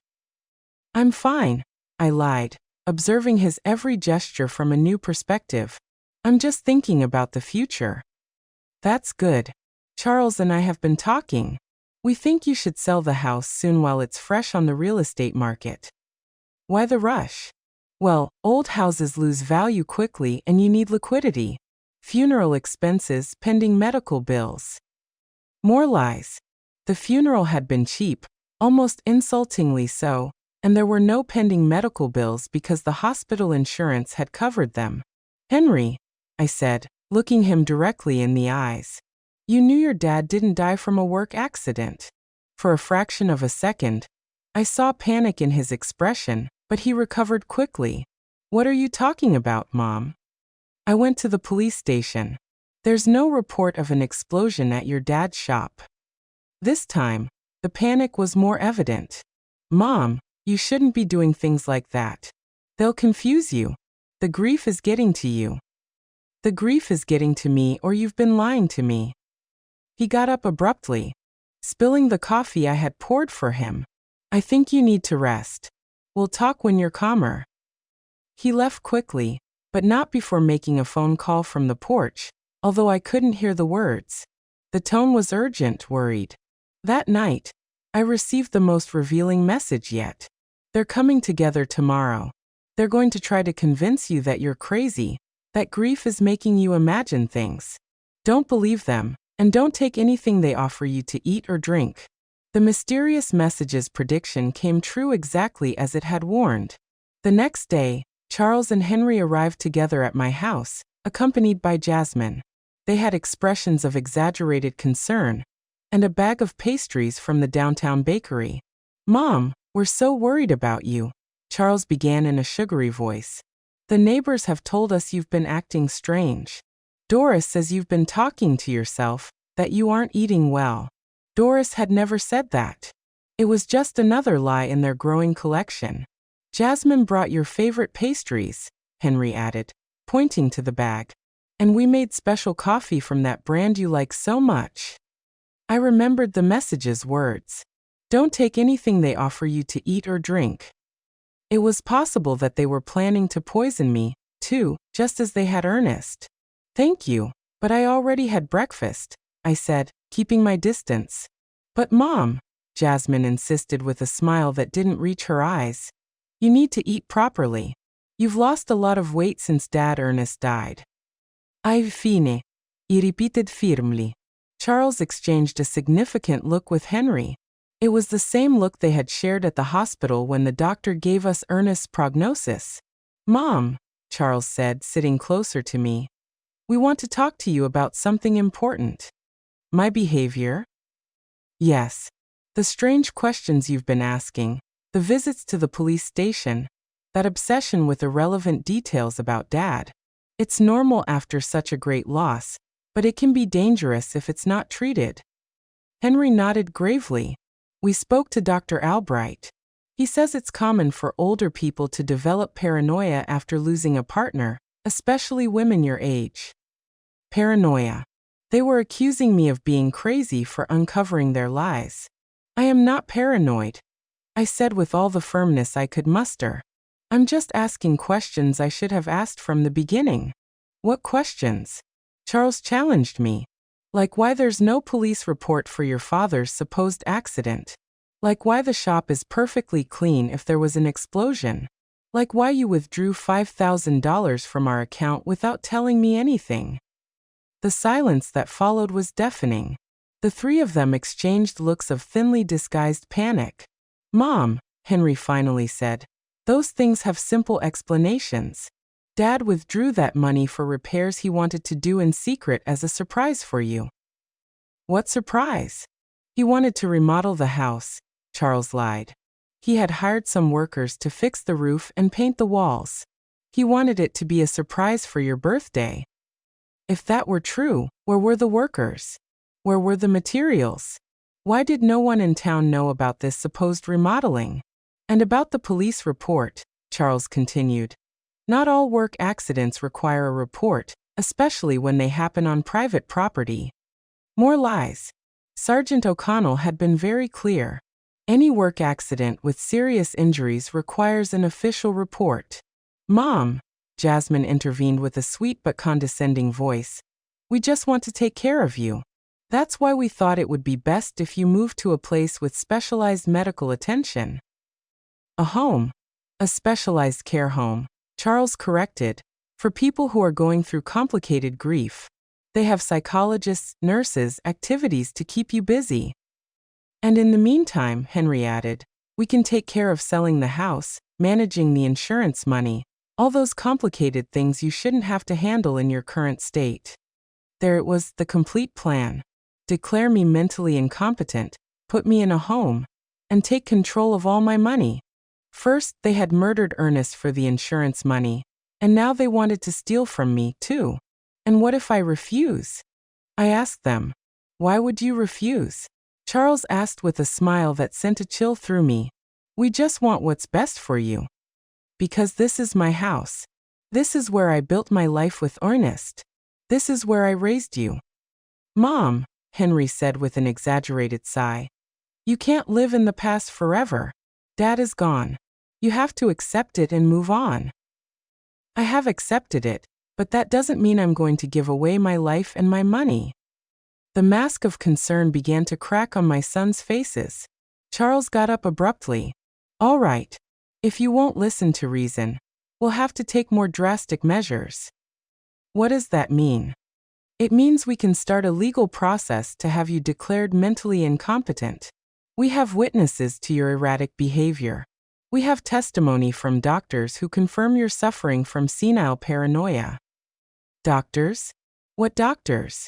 Speaker 1: "I'm fine," I lied, observing his every gesture from a new perspective. "I'm just thinking about the future." "That's good. Charles and I have been talking. We think you should sell the house soon while it's fresh on the real estate market." "Why the rush?" "Well, old houses lose value quickly and you need liquidity. Funeral expenses, pending medical bills." More lies. The funeral had been cheap, almost insultingly so, and there were no pending medical bills because the hospital insurance had covered them. "Henry," I said, looking him directly in the eyes, "you knew your dad didn't die from a work accident." For a fraction of a second, I saw panic in his expression, but he recovered quickly. "What are you talking about, Mom?" "I went to the police station. There's no report of an explosion at your dad's shop." This time, the panic was more evident. "Mom, you shouldn't be doing things like that. They'll confuse you. The grief is getting to you." "The grief is getting to me, or you've been lying to me." He got up abruptly, spilling the coffee I had poured for him. "I think you need to rest. We'll talk when you're calmer." He left quickly, but not before making a phone call from the porch, although I couldn't hear the words. The tone was urgent, worried. That night, I received the most revealing message yet. "They're coming together tomorrow. They're going to try to convince you that you're crazy, that grief is making you imagine things. Don't believe them, and don't take anything they offer you to eat or drink." The mysterious message's prediction came true exactly as it had warned. The next day, Charles and Henry arrived together at my house, accompanied by Jasmine. They had expressions of exaggerated concern, and a bag of pastries from the downtown bakery. "Mom, we're so worried about you," Charles began in a sugary voice. "The neighbors have told us you've been acting strange. Doris says you've been talking to yourself, that you aren't eating well." Doris had never said that. It was just another lie in their growing collection. "Jasmine brought your favorite pastries," Henry added, pointing to the bag. "And we made special coffee from that brand you like so much." I remembered the message's words. "Don't take anything they offer you to eat or drink." It was possible that they were planning to poison me, too, just as they had Ernest. "Thank you, but I already had breakfast," I said, keeping my distance. "But Mom," Jasmine insisted with a smile that didn't reach her eyes, "you need to eat properly. You've lost a lot of weight since Dad Ernest died." "I've fine," he repeated firmly. Charles exchanged a significant look with Henry. It was the same look they had shared at the hospital when the doctor gave us Ernest's prognosis. "Mom," Charles said, sitting closer to me, "we want to talk to you about something important." "My behavior?" "Yes. The strange questions you've been asking, the visits to the police station, that obsession with irrelevant details about Dad. It's normal after such a great loss, but it can be dangerous if it's not treated." Henry nodded gravely. "We spoke to Dr. Albright. He says it's common for older people to develop paranoia after losing a partner, especially women your age." Paranoia. They were accusing me of being crazy for uncovering their lies. "I am not paranoid," I said with all the firmness I could muster. "I'm just asking questions I should have asked from the beginning." "What questions?" Charles challenged me. "Like why there's no police report for your father's supposed accident. Like why the shop is perfectly clean if there was an explosion. Like why you withdrew $5,000 from our account without telling me anything. The silence that followed was deafening. The three of them exchanged looks of thinly disguised panic. Mom, Henry finally said, those things have simple explanations. Dad withdrew that money for repairs he wanted to do in secret as a surprise for you. What surprise? He wanted to remodel the house, Charles lied. He had hired some workers to fix the roof and paint the walls. He wanted it to be a surprise for your birthday. If that were true, where were the workers? Where were the materials? Why did no one in town know about this supposed remodeling? And about the police report, Charles continued. Not all work accidents require a report, especially when they happen on private property. More lies. Sergeant O'Connell had been very clear. Any work accident with serious injuries requires an official report. Mom, Jasmine intervened with a sweet but condescending voice. We just want to take care of you. That's why we thought it would be best if you moved to a place with specialized medical attention. A home. A specialized care home, Charles corrected, for people who are going through complicated grief. They have psychologists, nurses, activities to keep you busy. And in the meantime, Henry added, we can take care of selling the house, managing the insurance money, all those complicated things you shouldn't have to handle in your current state. There it was, the complete plan. Declare me mentally incompetent, put me in a home, and take control of all my money. First, they had murdered Ernest for the insurance money, and now they wanted to steal from me, too. And what if I refuse? I asked them. Why would you refuse? Charles asked with a smile that sent a chill through me. We just want what's best for you. Because this is my house. This is where I built my life with Ernest. This is where I raised you. Mom, Henry said with an exaggerated sigh. You can't live in the past forever. Dad is gone. You have to accept it and move on. I have accepted it, but that doesn't mean I'm going to give away my life and my money. The mask of concern began to crack on my sons' faces. Charles got up abruptly. All right. If you won't listen to reason, we'll have to take more drastic measures. What does that mean? It means we can start a legal process to have you declared mentally incompetent. We have witnesses to your erratic behavior. We have testimony from doctors who confirm you're suffering from senile paranoia. Doctors? What doctors?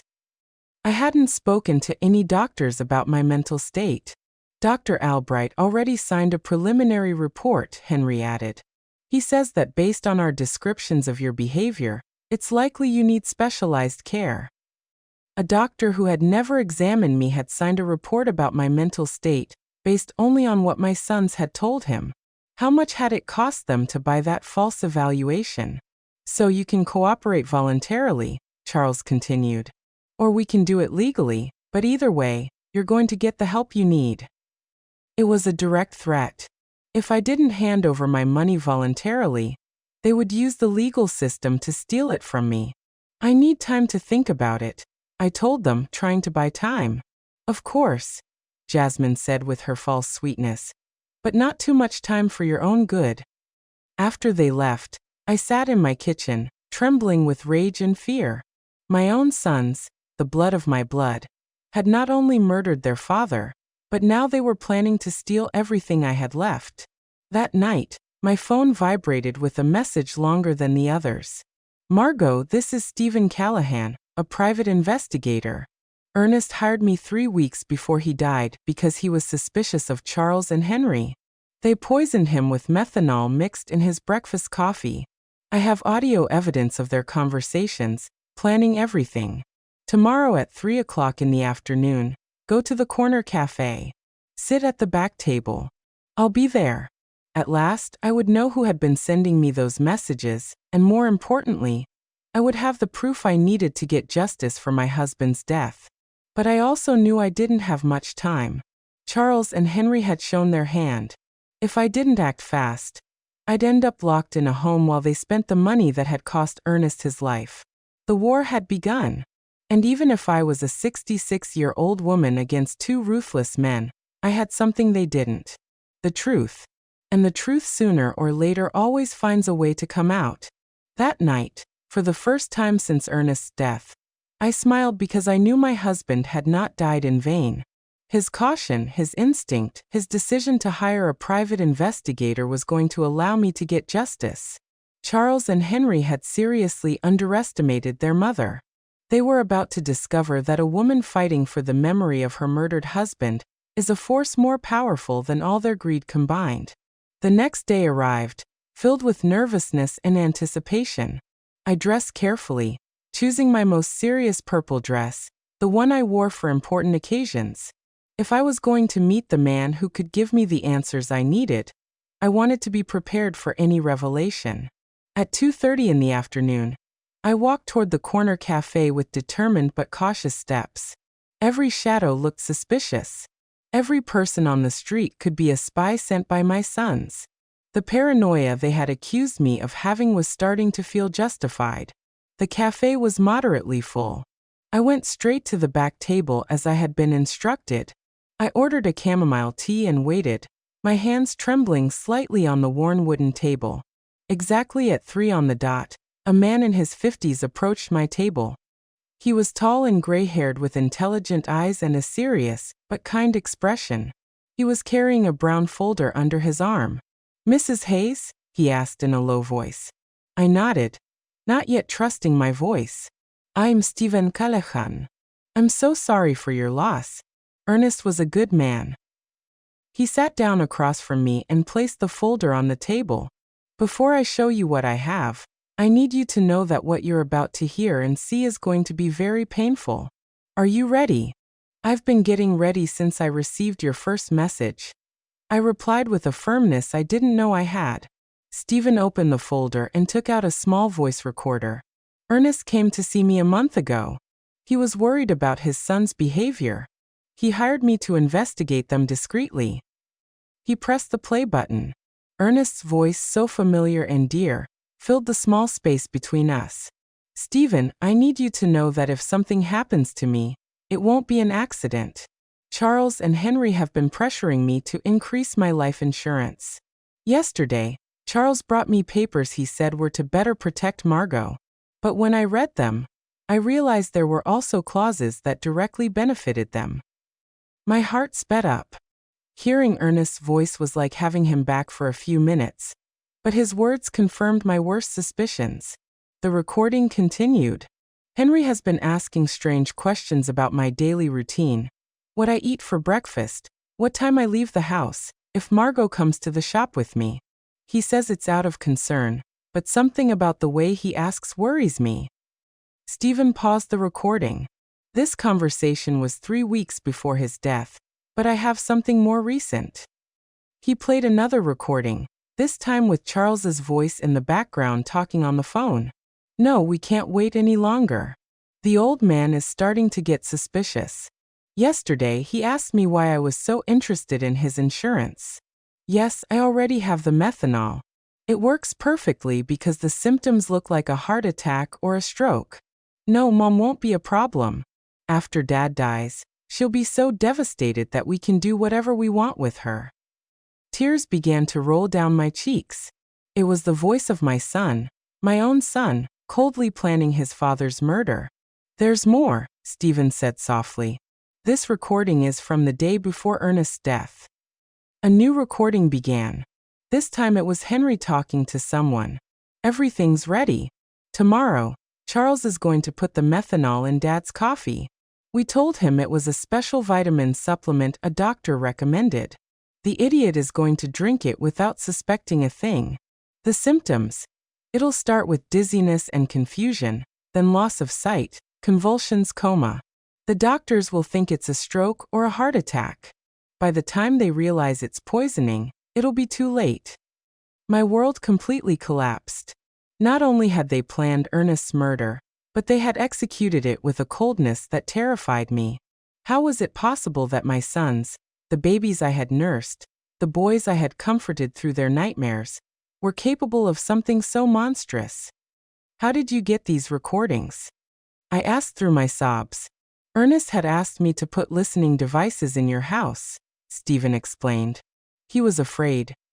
Speaker 1: I hadn't spoken to any doctors about my mental state. Dr. Albright already signed a preliminary report, Henry added. He says that based on our descriptions of your behavior, it's likely you need specialized care. A doctor who had never examined me had signed a report about my mental state, based only on what my sons had told him. How much had it cost them to buy that false evaluation? So you can cooperate voluntarily, Charles continued. Or we can do it legally, but either way, you're going to get the help you need. It was a direct threat. If I didn't hand over my money voluntarily, they would use the legal system to steal it from me. I need time to think about it, I told them, trying to buy time. Of course, Jasmine said with her false sweetness, but not too much time for your own good. After they left, I sat in my kitchen, trembling with rage and fear. My own sons, the blood of my blood, had not only murdered their father, but now they were planning to steal everything I had left. That night, my phone vibrated with a message longer than the others. Margot, this is Stephen Callahan, a private investigator. Ernest hired me 3 weeks before he died because he was suspicious of Charles and Henry. They poisoned him with methanol mixed in his breakfast coffee. I have audio evidence of their conversations, planning everything. Tomorrow at 3 o'clock in the afternoon, go to the corner cafe. Sit at the back table. I'll be there. At last, I would know who had been sending me those messages, and more importantly, I would have the proof I needed to get justice for my husband's death. But I also knew I didn't have much time. Charles and Henry had shown their hand. If I didn't act fast, I'd end up locked in a home while they spent the money that had cost Ernest his life. The war had begun. And even if I was a 66-year-old woman against 2 ruthless men, I had something they didn't. The truth. and the truth sooner or later always finds a way to come out. That night, for the first time since Ernest's death, I smiled because I knew my husband had not died in vain. His caution, his instinct, his decision to hire a private investigator was going to allow me to get justice. Charles and Henry had seriously underestimated their mother. They were about to discover that a woman fighting for the memory of her murdered husband is a force more powerful than all their greed combined. The next day arrived, filled with nervousness and anticipation. I dressed carefully, choosing my most serious purple dress, the one I wore for important occasions. If I was going to meet the man who could give me the answers I needed, I wanted to be prepared for any revelation. At 2:30 in the afternoon, I walked toward the corner cafe with determined but cautious steps. Every shadow looked suspicious. Every person on the street could be a spy sent by my sons. The paranoia they had accused me of having was starting to feel justified. The cafe was moderately full. I went straight to the back table as I had been instructed. I ordered a chamomile tea and waited, my hands trembling slightly on the worn wooden table. Exactly at 3 on the dot, a man in his 50s approached my table. He was tall and gray-haired with intelligent eyes and a serious, but kind expression. He was carrying a brown folder under his arm. "Mrs. Hayes?" he asked in a low voice. I nodded, not yet trusting my voice. "I'm Stephen Callahan. I'm so sorry for your loss. Ernest was a good man." He sat down across from me and placed the folder on the table. "Before I show you what I have, I need you to know that what you're about to hear and see is going to be very painful. Are you ready?" "I've been getting ready since I received your first message," I replied with a firmness I didn't know I had. Stephen opened the folder and took out a small voice recorder. "Ernest came to see me a month ago. He was worried about his son's behavior. He hired me to investigate them discreetly." He pressed the play button. Ernest's voice, so familiar and dear, filled the small space between us. "Stephen, I need you to know that if something happens to me, it won't be an accident. Charles and Henry have been pressuring me to increase my life insurance. Yesterday, Charles brought me papers he said were to better protect Margot. But when I read them, I realized there were also clauses that directly benefited them." My heart sped up. Hearing Ernest's voice was like having him back for a few minutes, but his words confirmed my worst suspicions. The recording continued. "Henry has been asking strange questions about my daily routine, what I eat for breakfast, what time I leave the house, if Margot comes to the shop with me. He says it's out of concern, but something about the way he asks worries me." Stephen paused the recording. "This conversation was 3 weeks before his death, but I have something more recent." He played another recording, this time with Charles's voice in the background talking on the phone. "No, we can't wait any longer. The old man is starting to get suspicious. Yesterday, he asked me why I was so interested in his insurance. Yes, I already have the methanol. It works perfectly because the symptoms look like a heart attack or a stroke. No, Mom won't be a problem. After Dad dies, she'll be so devastated that we can do whatever we want with her." Tears began to roll down my cheeks. It was the voice of my son, my own son, coldly planning his father's murder. "There's more," Stephen said softly. "This recording is from the day before Ernest's death." A new recording began. This time it was Henry talking to someone. "Everything's ready. Tomorrow, Charles is going to put the methanol in Dad's coffee. We told him it was a special vitamin supplement a doctor recommended. The idiot is going to drink it without suspecting a thing. The symptoms: it'll start with dizziness and confusion, then loss of sight, convulsions, coma. The doctors will think it's a stroke or a heart attack. By the time they realize it's poisoning, it'll be too late." My world completely collapsed. Not only had they planned Ernest's murder, but they had executed it with a coldness that terrified me. How was it possible that my sons, the babies I had nursed, the boys I had comforted through their nightmares, were capable of something so monstrous? "How did you get these recordings?" I asked through my sobs. "Ernest had asked me to put listening devices in your house," Stephen explained. "He was afraid.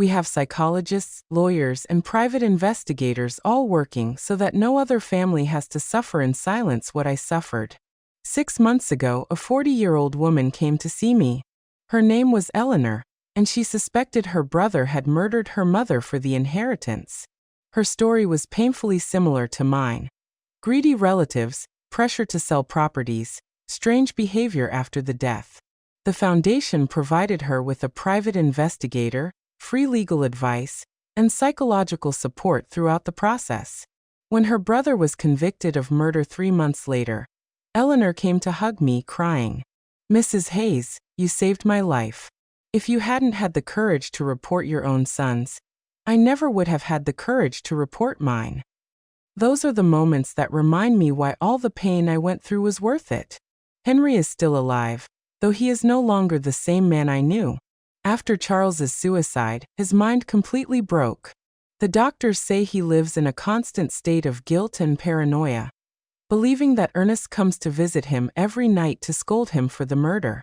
Speaker 1: We have psychologists, lawyers, and private investigators all working so that no other family has to suffer in silence what I suffered. 6 months ago, a 40-year-old woman came to see me. Her name was Eleanor, and she suspected her brother had murdered her mother for the inheritance. Her story was painfully similar to mine. Greedy relatives, pressure to sell properties, strange behavior after the death. The foundation provided her with a private investigator, free legal advice, and psychological support throughout the process. When her brother was convicted of murder 3 months later, Eleanor came to hug me, crying, "Mrs. Hayes, you saved my life. If you hadn't had the courage to report your own sons, I never would have had the courage to report mine." Those are the moments that remind me why all the pain I went through was worth it. Henry is still alive, though he is no longer the same man I knew. After Charles's suicide, his mind completely broke. The doctors say he lives in a constant state of guilt and paranoia, believing that Ernest comes to visit him every night to scold him for the murder.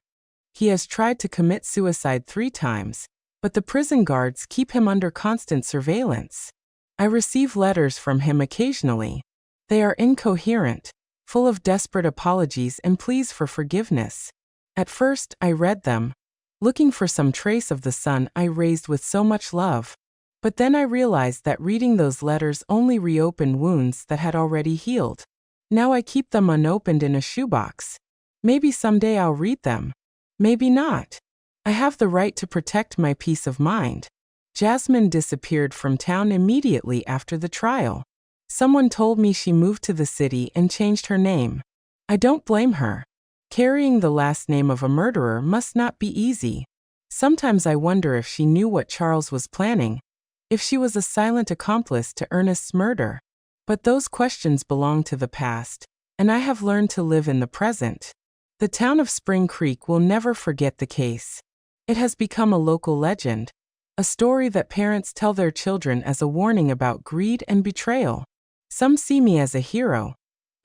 Speaker 1: He has tried to commit suicide 3 times, but the prison guards keep him under constant surveillance. I receive letters from him occasionally. They are incoherent, full of desperate apologies and pleas for forgiveness. At first, I read them, looking for some trace of the son I raised with so much love. But then I realized that reading those letters only reopened wounds that had already healed. Now I keep them unopened in a shoebox. Maybe someday I'll read them. Maybe not. I have the right to protect my peace of mind. Jasmine disappeared from town immediately after the trial. Someone told me she moved to the city and changed her name. I don't blame her. Carrying the last name of a murderer must not be easy. Sometimes I wonder if she knew what Charles was planning, if she was a silent accomplice to Ernest's murder. But those questions belong to the past, and I have learned to live in the present. The town of Spring Creek will never forget the case. It has become a local legend, a story that parents tell their children as a warning about greed and betrayal. Some see me as a hero,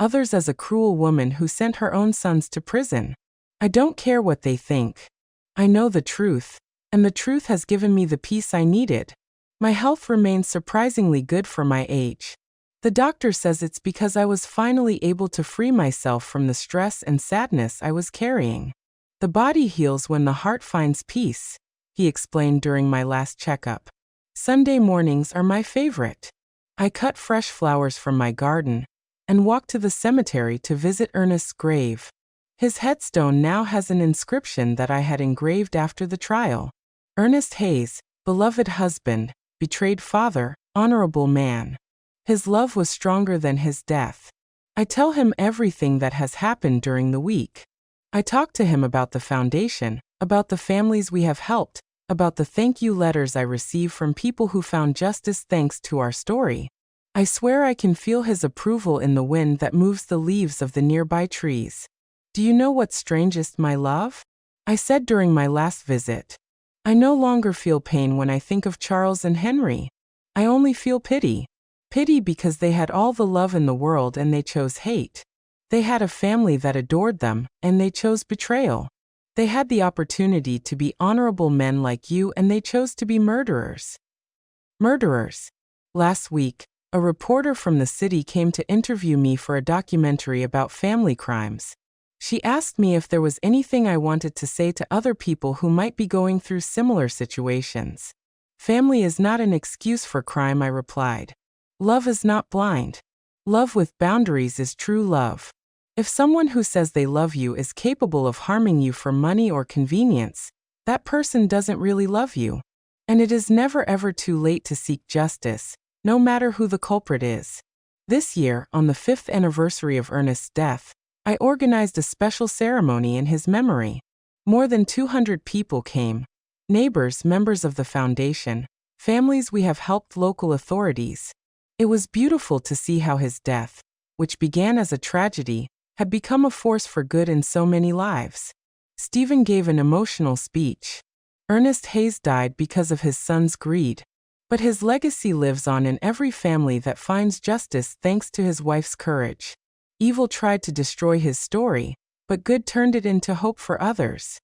Speaker 1: others as a cruel woman who sent her own sons to prison. I don't care what they think. I know the truth, and the truth has given me the peace I needed. My health remains surprisingly good for my age. The doctor says it's because I was finally able to free myself from the stress and sadness I was carrying. The body heals when the heart finds peace, he explained during my last checkup. Sunday mornings are my favorite. I cut fresh flowers from my garden and walk to the cemetery to visit Ernest's grave. His headstone now has an inscription that I had engraved after the trial. Ernest Hayes, beloved husband, betrayed father, honorable man. His love was stronger than his death. I tell him everything that has happened during the week. I talk to him about the foundation, about the families we have helped, about the thank you letters I receive from people who found justice thanks to our story. I swear I can feel his approval in the wind that moves the leaves of the nearby trees. Do you know what's strangest, my love? I said during my last visit. I no longer feel pain when I think of Charles and Henry. I only feel pity. Pity because they had all the love in the world and they chose hate. They had a family that adored them, and they chose betrayal. They had the opportunity to be honorable men like you, and they chose to be murderers. Murderers. Last week, a reporter from the city came to interview me for a documentary about family crimes. She asked me if there was anything I wanted to say to other people who might be going through similar situations. Family is not an excuse for crime, I replied. Love is not blind. Love with boundaries is true love. If someone who says they love you is capable of harming you for money or convenience, that person doesn't really love you. And it is never ever too late to seek justice, no matter who the culprit is. This year, on the 5th anniversary of Ernest's death, I organized a special ceremony in his memory. More than 200 people came. Neighbors, members of the foundation, families we have helped, local authorities. It was beautiful to see how his death, which began as a tragedy, had become a force for good in so many lives. Stephen gave an emotional speech. Ernest Hayes died because of his son's greed, but his legacy lives on in every family that finds justice thanks to his wife's courage. Evil tried to destroy his story, but good turned it into hope for others.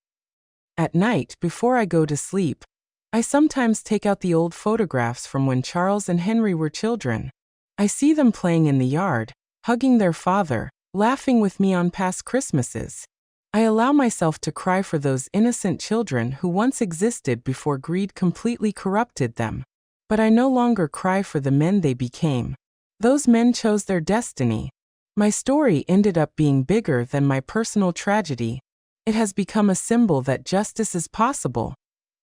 Speaker 1: At night, before I go to sleep, I sometimes take out the old photographs from when Charles and Henry were children. I see them playing in the yard, hugging their father, laughing with me on past Christmases. I allow myself to cry for those innocent children who once existed before greed completely corrupted them. But I no longer cry for the men they became. Those men chose their destiny. My story ended up being bigger than my personal tragedy. It has become a symbol that justice is possible,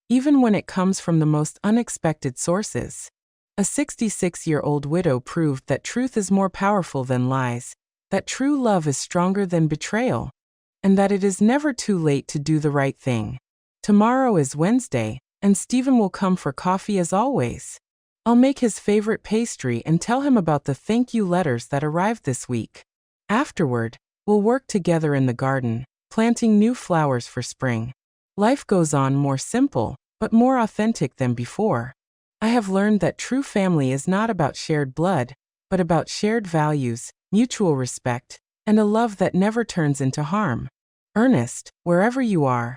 Speaker 1: even when it comes from the most unexpected sources. A 66-year-old widow proved that truth is more powerful than lies, that true love is stronger than betrayal, and that it is never too late to do the right thing. Tomorrow is Wednesday, and Stephen will come for coffee as always. I'll make his favorite pastry and tell him about the thank you letters that arrived this week. Afterward, we'll work together in the garden, planting new flowers for spring. Life goes on more simple, but more authentic than before. I have learned that true family is not about shared blood, but about shared values, mutual respect, and a love that never turns into harm. Ernest, wherever you are,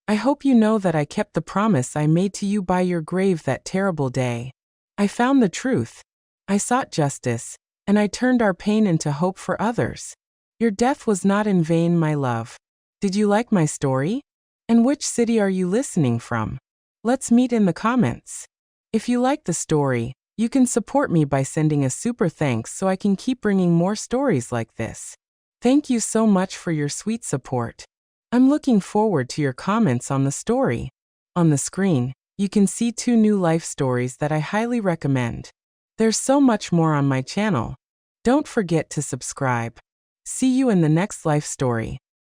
Speaker 1: I hope you know that I kept the promise I made to you by your grave that terrible day. I found the truth. I sought justice, and I turned our pain into hope for others. Your death was not in vain, my love. Did you like my story? And which city are you listening from? Let's meet in the comments. If you like the story, you can support me by sending a super thanks so I can keep bringing more stories like this. Thank you so much for your sweet support. I'm looking forward to your comments on the story. On the screen, you can see 2 new life stories that I highly recommend. There's so much more on my channel. Don't forget to subscribe. See you in the next life story.